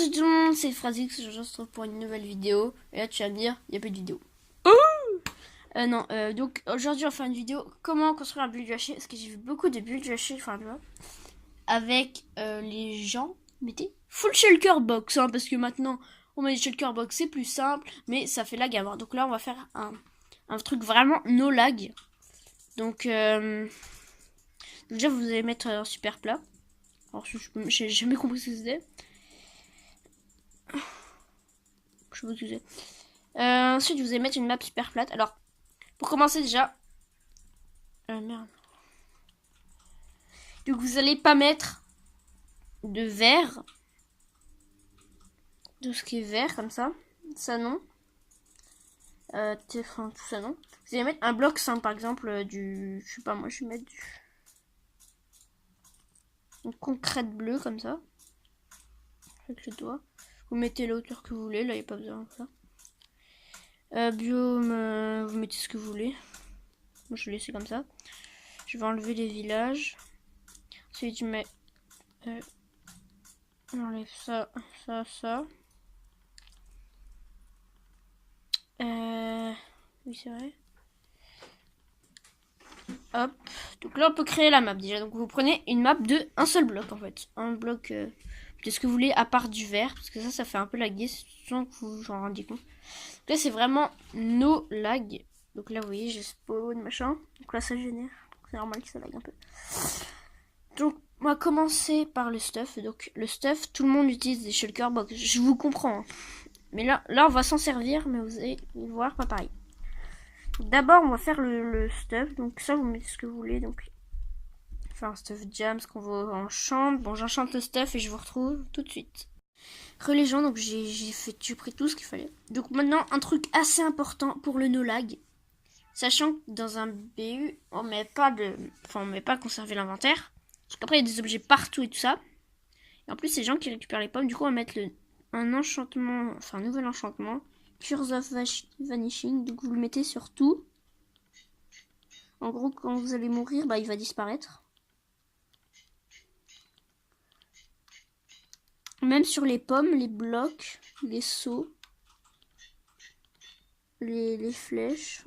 Salut tout le monde, c'est Phrazix, je se retrouve pour une nouvelle vidéo. Et là tu vas me dire, il n'y a pas de vidéo. Non, donc aujourd'hui on va faire une vidéo comment construire un build du haché. Parce que j'ai vu beaucoup de builds du haché, enfin tu vois, avec les gens mettez full shulker box, hein, parce que maintenant on met des shulker box, c'est plus simple, mais ça fait lag à mort. Donc là on va faire un truc vraiment no lag. Donc déjà vous allez mettre un super plat. Alors j'ai jamais compris ce que c'était. Je sais pas ce que c'est. Ensuite, vous allez mettre une map super plate. Alors, pour commencer déjà... merde. Donc, vous allez pas mettre de vert. De ce qui est vert, comme ça. Ça, non. Enfin, tout ça, non. Vous allez mettre un bloc simple, par exemple, du... Je sais pas, moi, je vais mettre une concrète bleue, comme ça. Avec le doigt. Vous mettez la hauteur que vous voulez. Là, il n'y a pas besoin de ça. Biome, vous mettez ce que vous voulez. Moi, je vais laisser comme ça. Je vais enlever les villages. Ensuite, je mets... J'enlève ça, ça, ça. Oui, c'est vrai. Hop. Donc là, on peut créer la map déjà. Donc vous prenez une map de un seul bloc en fait. Un bloc de ce que vous voulez à part du vert. Parce que ça fait un peu laguer sans que vous en rendiez compte. Donc là, c'est vraiment no lag. Donc là, vous voyez, j'ai spawn, machin. Donc là, ça génère. C'est normal que ça lag un peu. Donc, on va commencer par le stuff. Donc, le stuff, tout le monde utilise des shulker box. Je vous comprends. Hein. Mais là, on va s'en servir, mais vous allez voir, pas pareil. D'abord, on va faire le stuff. Donc, ça, vous mettez ce que vous voulez. Donc, faire un stuff jam, ce qu'on veut enchante. Bon, j'enchante le stuff et je vous retrouve tout de suite. Les gens, donc j'ai pris tout ce qu'il fallait. Donc, maintenant, un truc assez important pour le no-lag. Sachant que dans un BU, on met pas conserver l'inventaire. Parce qu'après, il y a des objets partout et tout ça. Et en plus, c'est les gens qui récupèrent les pommes. Du coup, on va mettre un enchantement, enfin, un nouvel enchantement. Curse of Vanishing. Donc, vous le mettez sur tout. En gros, quand vous allez mourir, bah, il va disparaître. Même sur les pommes, les blocs, les seaux, les flèches.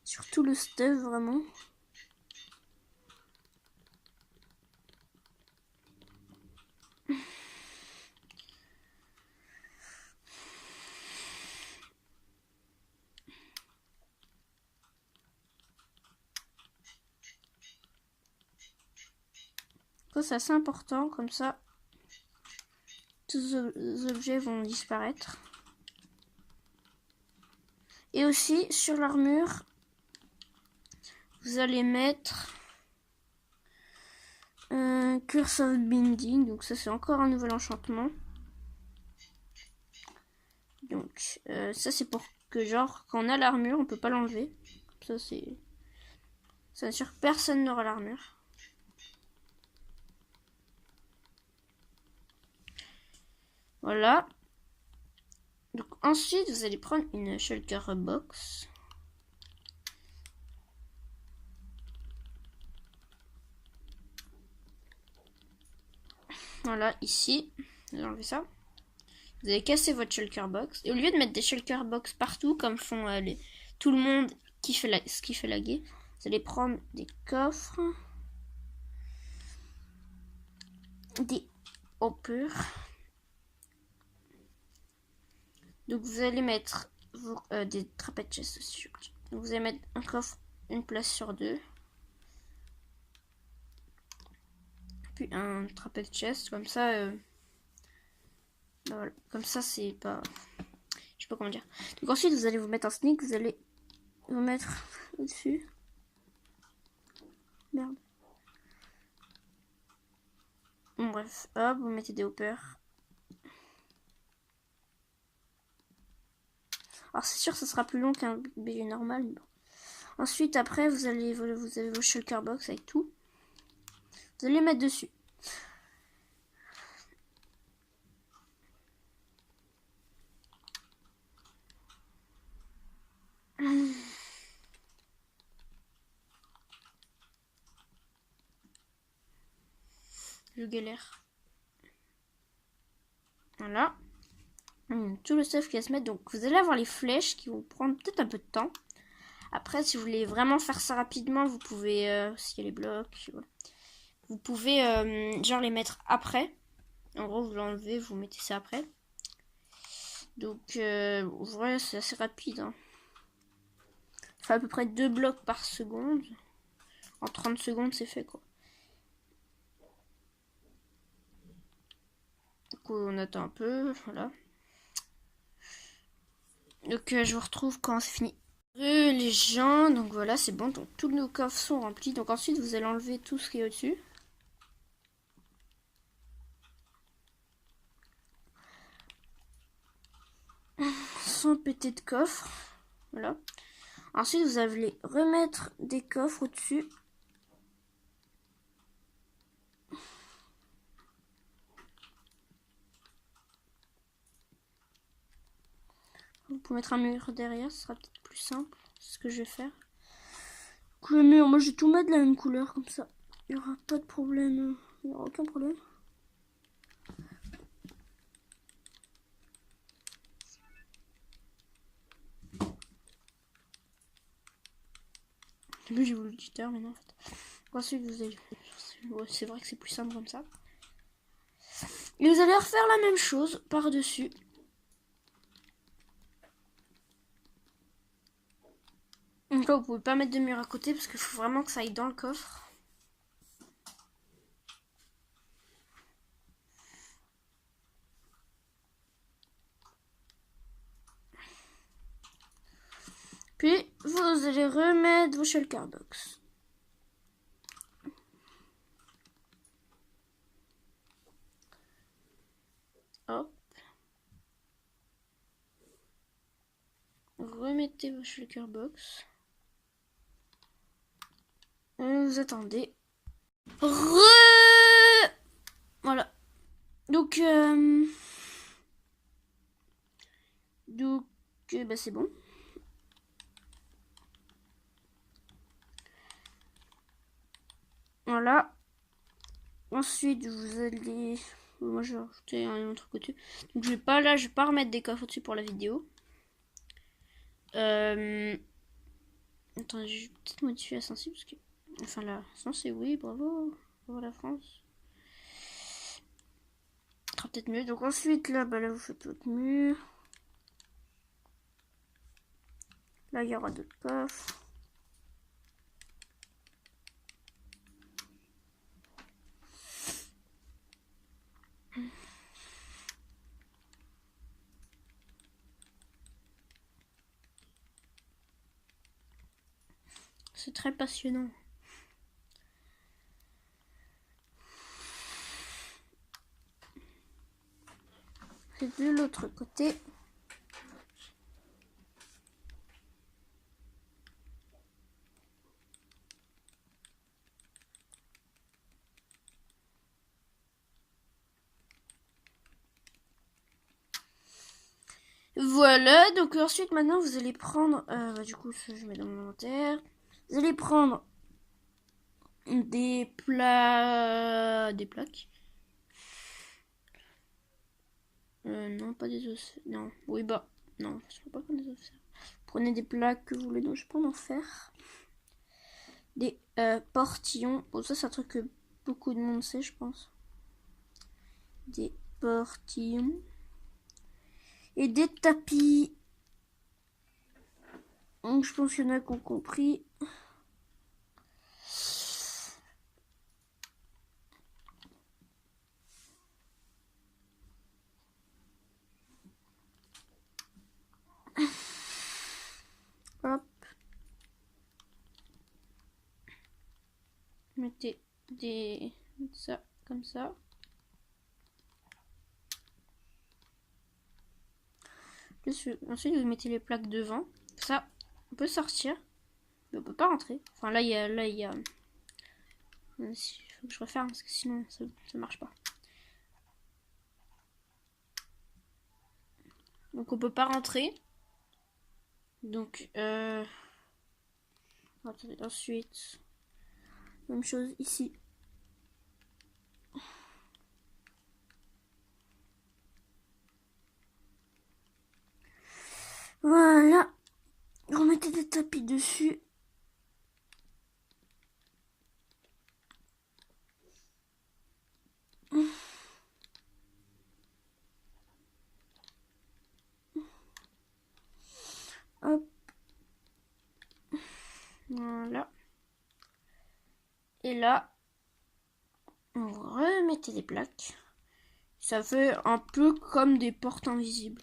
Sur tout le stuff, vraiment. C'est assez important, comme ça, tous les objets vont disparaître. Et aussi, sur l'armure, vous allez mettre un Curse of Binding. Donc ça, c'est encore un nouvel enchantement. Donc ça, c'est pour que, genre, quand on a l'armure, on peut pas l'enlever. Ça, c'est... Ça assure que personne n'aura l'armure. Voilà. Donc ensuite, vous allez prendre une shulker box. Voilà, ici. Vous enlevez ça. Vous allez casser votre shulker box. Et au lieu de mettre des shulker box partout, comme font tout le monde ce qui fait laguer, vous allez prendre des coffres. Des hoppers. Donc vous allez mettre des trapèzes chest aussi. Donc vous allez mettre un coffre, une place sur deux. Puis un trapèze chest, comme ça. Voilà. Comme ça, c'est pas... Je sais pas comment dire. Donc ensuite, vous allez vous mettre un sneak. Vous allez vous mettre au-dessus. Merde. Bon, bref, hop, vous mettez des hoppers. Alors c'est sûr que ça sera plus long qu'un BG normal. Mais bon. Ensuite, après, vous avez vos shulker box avec tout. Vous allez les mettre dessus. Je galère. Voilà. Tout le stuff qui va se mettre. Donc vous allez avoir les flèches qui vont prendre peut-être un peu de temps. Après, si vous voulez vraiment faire ça rapidement, vous pouvez, s'il y a les blocs, voilà. Vous pouvez genre les mettre après. En gros, vous l'enlevez, vous mettez ça après. Donc, ouais, c'est assez rapide. Hein. Ça fait à peu près 2 blocs par seconde. En 30 secondes, c'est fait, quoi. Du coup, on attend un peu, voilà. Donc, je vous retrouve quand c'est fini. Les gens, donc voilà, c'est bon. Donc, tous nos coffres sont remplis. Donc, ensuite, vous allez enlever tout ce qui est au-dessus. Sans péter de coffre. Voilà. Ensuite, vous allez remettre des coffres au-dessus. Vous pouvez mettre un mur derrière, ce sera peut-être plus simple. C'est ce que je vais faire. Donc, le mur, moi je vais tout mettre de la même couleur comme ça. Il n'y aura pas de problème. Il n'y aura aucun problème. Au début j'ai voulu le tuteur, mais non en fait. Ensuite vous allez. Ouais, c'est vrai que c'est plus simple comme ça. Et vous allez refaire la même chose par-dessus. Donc là vous pouvez pas mettre de mur à côté parce qu'il faut vraiment que ça aille dans le coffre. Puis vous allez remettre vos shulker box. Hop. Remettez vos shulker box. Et vous attendez. Voilà. Donc, bah, c'est bon. Voilà. Ensuite, vous allez... Moi, je vais rajouter un autre côté. Donc, je vais pas remettre des coffres au-dessus pour la vidéo. Attendez, je vais peut-être modifier la sensible parce que... Enfin, la c'est oui, bravo. Bravo la France. Ça sera peut-être mieux. Donc, ensuite, là, bah, là, vous faites votre mur. Là, il y aura d'autres coffres. C'est très passionnant. C'est de l'autre côté. Voilà, donc ensuite maintenant vous allez prendre, bah, du coup ça je mets dans mon inventaire. Vous allez prendre des plaques. Non, pas des os. Non, oui bah, non, je peux pas prendre des os. Prenez des plaques que vous voulez, donc je peux en faire. Des portillons. Bon, ça c'est un truc que beaucoup de monde sait, je pense. Des portillons. Et des tapis. Donc je pense qu'il y en a qui ont compris. Hop. Mettez ça comme ça. Ensuite, vous mettez les plaques devant. Ça, on peut sortir, mais on peut pas rentrer. Enfin, là, il y a... Il faut que je referme parce que sinon, ça marche pas. Donc, on peut pas rentrer. Donc, attendez, ensuite, même chose ici. Voilà. Remettez des tapis dessus. Hop. Voilà. Et là, vous remettez les plaques. Ça fait un peu comme des portes invisibles.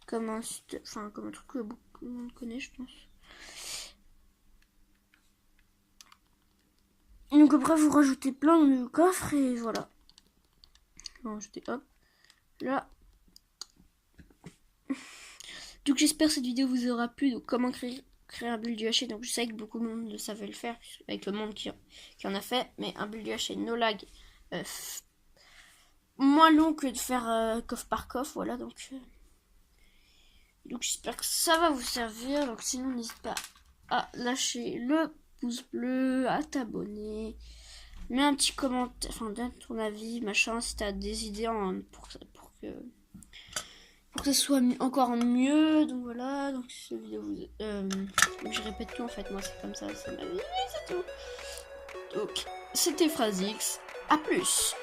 Comme un truc que beaucoup de monde connaît, je pense. Donc après, vous rajoutez plein de coffres et voilà. Vous rajoutez, hop, là. Donc j'espère que cette vidéo vous aura plu. Donc comment créer un bulle du haché. Donc je sais que beaucoup de monde le savait le faire avec le monde qui en a fait. Mais un bulle du haché no lag, moins long que de faire coffre par coffre. Voilà, donc j'espère que ça va vous servir. Donc sinon n'hésite pas à lâcher le pouce bleu, à t'abonner. Mets un petit commentaire, enfin donne ton avis, machin, si t'as des idées pour que ça soit encore mieux. Donc voilà, donc cette vidéo je répète tout en fait, moi c'est comme ça, c'est ma vie, c'est tout. Donc c'était Phrasix, à plus.